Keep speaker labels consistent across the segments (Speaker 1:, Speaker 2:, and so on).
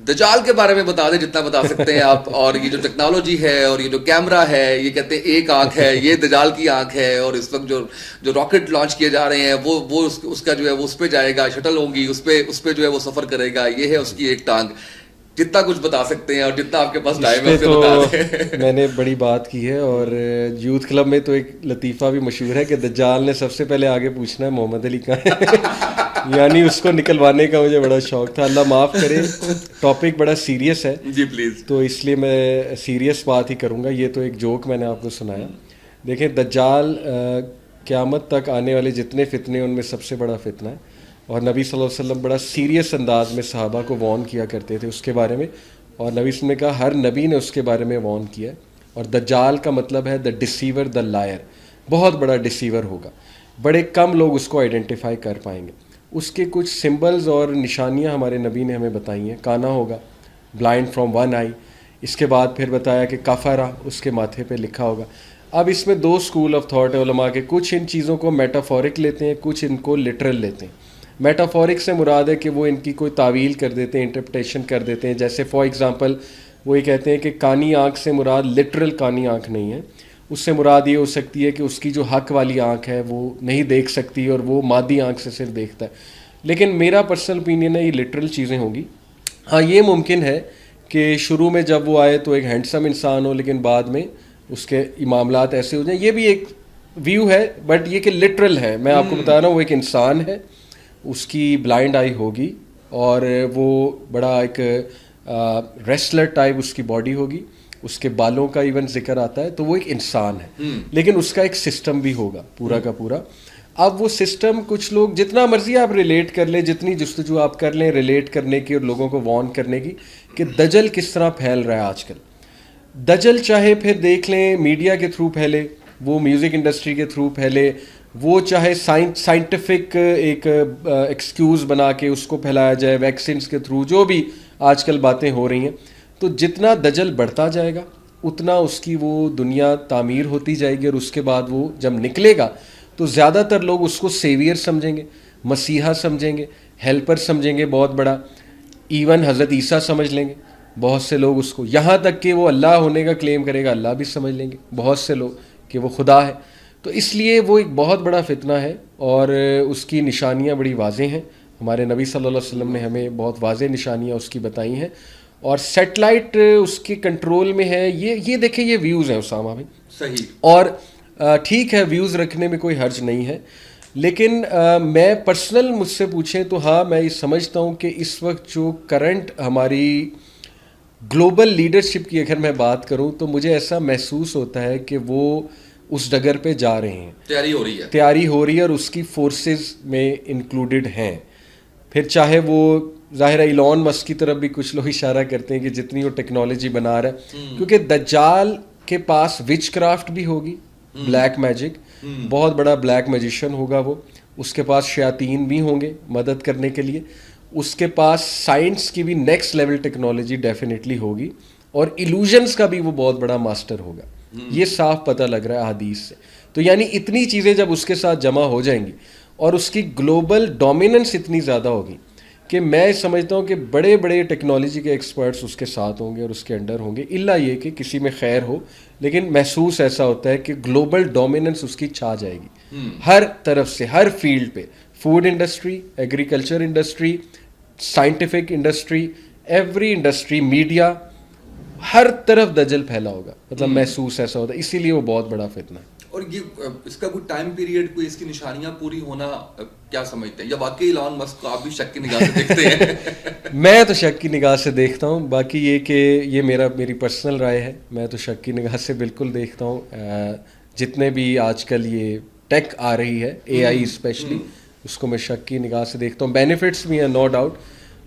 Speaker 1: دجال کے بارے میں بتا دیں جتنا بتا سکتے ہیں آپ. اور یہ جو ٹیکنالوجی ہے اور یہ جو کیمرہ ہے, یہ کہتے ہیں ایک آنکھ ہے, یہ دجال کی آنکھ ہے. اور اس وقت جو راکٹ لانچ کیے جا رہے ہیں وہ اس کا جو ہے وہ اس پہ جائے گا, شٹل ہوگی, اس پہ جو ہے وہ سفر کرے گا. یہ ہے اس کی ایک ٹانگ. جتنا کچھ بتا سکتے ہیں اور جتنا آپ کے پاس ٹائم ہے اسے بتا دیں.
Speaker 2: میں نے بڑی بات کی ہے. اور یوتھ کلب میں تو ایک لطیفہ بھی مشہور ہے کہ دجال نے سب سے پہلے آگے پوچھنا ہے محمد علی کہاں ہے. یعنی اس کو نکلوانے کا مجھے بڑا شوق تھا. اللہ معاف کرے, ٹاپک بڑا سیریس ہے
Speaker 1: جی پلیز.
Speaker 2: تو اس لیے میں سیریس بات ہی کروں گا. یہ تو ایک جوک میں نے آپ کو سنایا. دیکھیں دجال قیامت تک آنے والے جتنے فتنے ان میں سب سے بڑا فتنہ ہے. اور نبی صلی اللہ علیہ وسلم بڑا سیریس انداز میں صحابہ کو وارن کیا کرتے تھے اس کے بارے میں. اور نبی صلی اللہ علیہ وسلم نے کہا ہر نبی نے اس کے بارے میں وارن کیا. اور دجال کا مطلب ہے دا ڈسیور, دا لائر. بہت بڑا ڈسیور ہوگا. بڑے کم لوگ اس کو آئیڈینٹیفائی کر پائیں گے. اس کے کچھ سمبلز اور نشانیاں ہمارے نبی نے ہمیں بتائی ہیں. کانا ہوگا, بلائنڈ فرام ون آئی. اس کے بعد پھر بتایا کہ کفرہ, اس کے ماتھے پہ لکھا ہوگا. اب اس میں دو اسکول آف تھاٹ ہے علماء کے. کچھ ان چیزوں کو میٹافورک لیتے ہیں, کچھ ان کو لٹرل لیتے ہیں. میٹافورک سے مراد ہے کہ وہ ان کی کوئی تعویل کر دیتے ہیں, انٹرپریٹیشن کر دیتے ہیں. جیسے فار ایگزامپل وہ یہ کہتے ہیں کہ کانی آنکھ سے مراد لٹرل کانی آنکھ نہیں ہے. اس سے مراد یہ ہو سکتی ہے کہ اس کی جو حق والی آنکھ ہے وہ نہیں دیکھ سکتی اور وہ مادی آنکھ سے صرف دیکھتا ہے. لیکن میرا پرسنل اوپینین ہے یہ لٹرل چیزیں ہوں گی. ہاں یہ ممکن ہے کہ شروع میں جب وہ آئے تو ایک ہینڈسم انسان ہو, لیکن بعد میں اس کے معاملات ایسے ہو جائیں. یہ بھی ایک ویو ہے, بٹ یہ کہ لٹرل ہے. میں آپ کو بتا رہا ہوں وہ ایک انسان ہے, اس کی بلائنڈ آئی ہوگی اور وہ بڑا ایک ریسلر ٹائپ اس کی باڈی ہوگی. اس کے بالوں کا ایون ذکر آتا ہے. تو وہ ایک انسان ہے, لیکن اس کا ایک سسٹم بھی ہوگا پورا کا پورا. اب وہ سسٹم کچھ لوگ جتنا مرضی آپ ریلیٹ کر لیں, جتنی جستجو آپ کر لیں ریلیٹ کرنے کی اور لوگوں کو وارن کرنے کی کہ دجل کس طرح پھیل رہا ہے آج کل. دجل چاہے پھر دیکھ لیں میڈیا کے تھرو پھیلے, وہ میوزک انڈسٹری کے تھرو پھیلے, وہ چاہے سائنٹیفک ایک ایکسکیوز بنا کے اس کو پھیلایا جائے ویکسینس کے تھرو, جو بھی آج کل باتیں ہو رہی ہیں. تو جتنا دجل بڑھتا جائے گا اتنا اس کی وہ دنیا تعمیر ہوتی جائے گی. اور اس کے بعد وہ جب نکلے گا تو زیادہ تر لوگ اس کو سیویئر سمجھیں گے, مسیحا سمجھیں گے, ہیلپر سمجھیں گے بہت بڑا. ایون حضرت عیسیٰ سمجھ لیں گے بہت سے لوگ اس کو, یہاں تک کہ وہ اللہ ہونے کا کلیم کرے گا اللہ بھی سمجھ لیں گے بہت سے لوگ کہ وہ خدا ہے. تو اس لیے وہ ایک بہت بڑا فتنہ ہے اور اس کی نشانیاں بڑی واضح ہیں. ہمارے نبی صلی اللہ علیہ وسلم نے ہمیں بہت واضح نشانیاں اس کی بتائی ہیں. اور سیٹلائٹ اس کے کنٹرول میں ہے. یہ دیکھیں یہ ویوز ہیں اسامہ بھائی,
Speaker 1: صحیح.
Speaker 2: اور ٹھیک ہے ویوز رکھنے میں کوئی حرج نہیں ہے, لیکن میں پرسنل مجھ سے پوچھیں تو ہاں میں یہ سمجھتا ہوں کہ اس وقت جو کرنٹ ہماری گلوبل لیڈرشپ کی اگر میں بات کروں تو مجھے ایسا محسوس ہوتا ہے کہ وہ اس ڈگر پہ جا رہے ہیں, تیاری ہو رہی ہے اور اس کی فورسز میں انکلوڈڈ ہیں. پھر چاہے وہ ظاہر ایلون مسک کی طرف بھی کچھ لوگ اشارہ کرتے ہیں کہ جتنی وہ ٹیکنالوجی بنا رہا ہے, کیونکہ دجال کے پاس وچ کرافٹ بھی ہوگی, بلیک میجک, بہت بڑا بلیک میجیشین ہوگا وہ. اس کے پاس شیاطین بھی ہوں گے مدد کرنے کے لیے. اس کے پاس سائنس کی بھی نیکسٹ لیول ٹیکنالوجی ڈیفینیٹلی ہوگی, اور ایلوژنس کا بھی وہ بہت بڑا ماسٹر ہوگا. یہ صاف پتہ لگ رہا ہے احادیث سے. تو یعنی اتنی چیزیں جب اس کے ساتھ جمع ہو جائیں گی اور اس کی گلوبل ڈومیننس اتنی زیادہ ہوگی کہ میں سمجھتا ہوں کہ بڑے بڑے ٹیکنالوجی کے ایکسپرٹس اس کے ساتھ ہوں گے اور اس کے انڈر ہوں گے, الا یہ کہ کسی میں خیر ہو. لیکن محسوس ایسا ہوتا ہے کہ گلوبل ڈومیننس اس کی چھا جائے گی ہر طرف سے, ہر فیلڈ پہ. Food industry, agriculture industry, scientific industry, every industry, media, ہر طرف دجل پھیلا ہوگا. مطلب محسوس ایسا ہوتا ہے, اسی لیے وہ بہت بڑا فتنہ ہے.
Speaker 1: اور یہ اس کا کوئی ٹائم پیریڈ, کوئی اس کی نشانیاں پوری ہونا کیا سمجھتے ہیں, یا واقعی ایلون مسک کو آپ بھی شک کی نگاہ سے دیکھتے ہیں؟
Speaker 2: میں تو شک کی نگاہ سے دیکھتا ہوں. باقی یہ کہ یہ میری پرسنل رائے ہے, میں تو شک کی نگاہ سے بالکل دیکھتا ہوں. جتنے بھی آج کل یہ ٹیک آ رہی ہے, اے آئی اسپیشلی, اس کو میں شک کی نگاہ سے دیکھتا ہوں. بینیفٹس بھی ہیں نو ڈاؤٹ,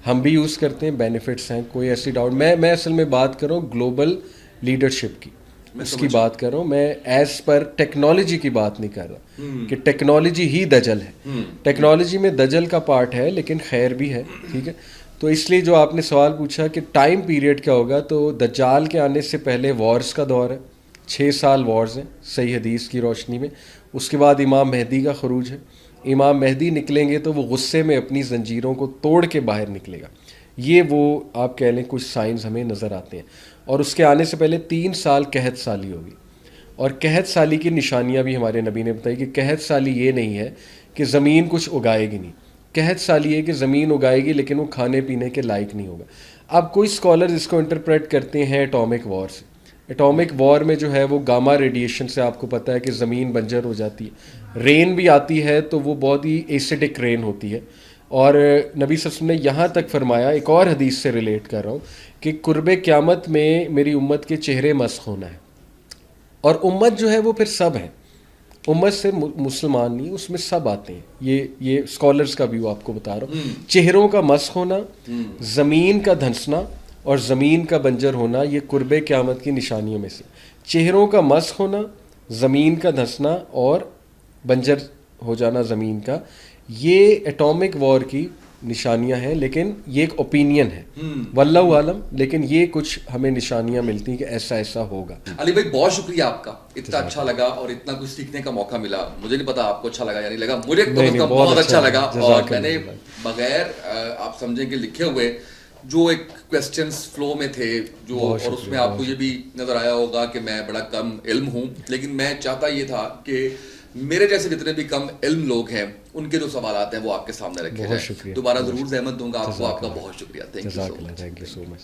Speaker 2: ہم بھی یوز کرتے ہیں, بینیفٹس ہیں, کوئی ایسی ڈاؤٹ. میں اصل میں بات کر رہا ہوں گلوبل لیڈرشپ کی, اس کی بات کر رہا ہوں. میں ایز پر ٹیکنالوجی کی بات نہیں کر رہا کہ ٹیکنالوجی ہی دجل ہے. ٹیکنالوجی میں دجل کا پارٹ ہے لیکن خیر بھی ہے, ٹھیک ہے. تو اس لیے جو آپ نے سوال پوچھا کہ ٹائم پیریڈ کیا ہوگا, تو دجال کے آنے سے پہلے وارز کا دور ہے, 6 سال وارز ہیں صحیح حدیث کی روشنی میں. اس کے بعد امام مہدی کا خروج ہے. امام مہدی نکلیں گے تو وہ غصے میں اپنی زنجیروں کو توڑ کے باہر نکلے گا. یہ وہ آپ کہہ لیں کچھ سائنز ہمیں نظر آتے ہیں. اور اس کے آنے سے پہلے 3 سال قحط سالی ہوگی, اور قحط سالی کی نشانیاں بھی ہمارے نبی نے بتائی کہ قحط سالی یہ نہیں ہے کہ زمین کچھ اگائے گی نہیں, قحط سالی ہے کہ زمین اگائے گی لیکن وہ کھانے پینے کے لائق نہیں ہوگا. اب کوئی اسکالر اس کو انٹرپریٹ کرتے ہیں ایٹامک وار سے. ایٹامک وار میں جو ہے وہ گاما ریڈیشن سے آپ کو پتہ ہے کہ زمین بنجر ہو جاتی ہے, رین بھی آتی ہے تو وہ بہت ہی ایسیڈک رین ہوتی ہے. اور نبی صلی اللہ علیہ وسلم نے یہاں تک فرمایا, ایک اور حدیث سے ریلیٹ کر رہا ہوں, کہ قرب قیامت میں میری امت کے چہرے مسخ ہونا ہے. اور امت جو ہے وہ پھر سب ہے, امت سے مسلمان نہیں, اس میں سب آتے ہیں. یہ اسکالرس کا ویو آپ کو بتا رہا ہوں. چہروں کا مسخ ہونا, زمین کا دھنسنا اور زمین کا بنجر ہونا, یہ قرب قیامت کی نشانیوں میں سے. چہروں کا مسخ ہونا, زمین کا دھنسنا اور بنجر ہو جانا زمین کا, یہ ایٹامک وار کی نشانیاں ہیں. لیکن یہ ایک اوپینین ہے, واللہ عالم, لیکن یہ کچھ ہمیں نشانیاں ملتی ہیں کہ ایسا ایسا ہوگا.
Speaker 1: علی بھائی بہت شکریہ آپ کا, اتنا اچھا لگا اور اتنا کچھ سیکھنے کا موقع ملا. مجھے نہیں پتا آپ کو اچھا لگا یا نہیں لگا, مجھے بہت اچھا لگا. اور میں نے بغیر آپ سمجھیں کہ لکھے ہوئے جو ایک کویسچنس فلو میں تھے جو, اور اس میں آپ کو یہ بھی نظر آیا ہوگا کہ میں بڑا کم علم ہوں, لیکن میں چاہتا یہ تھا کہ میرے جیسے جتنے بھی کم علم لوگ ہیں ان کے جو سوالات ہیں وہ آپ کے سامنے رکھے جائیں. دوبارہ ضرور زحمت دوں گا آپ کو. آپ کا بہت شکریہ. Thank you so much.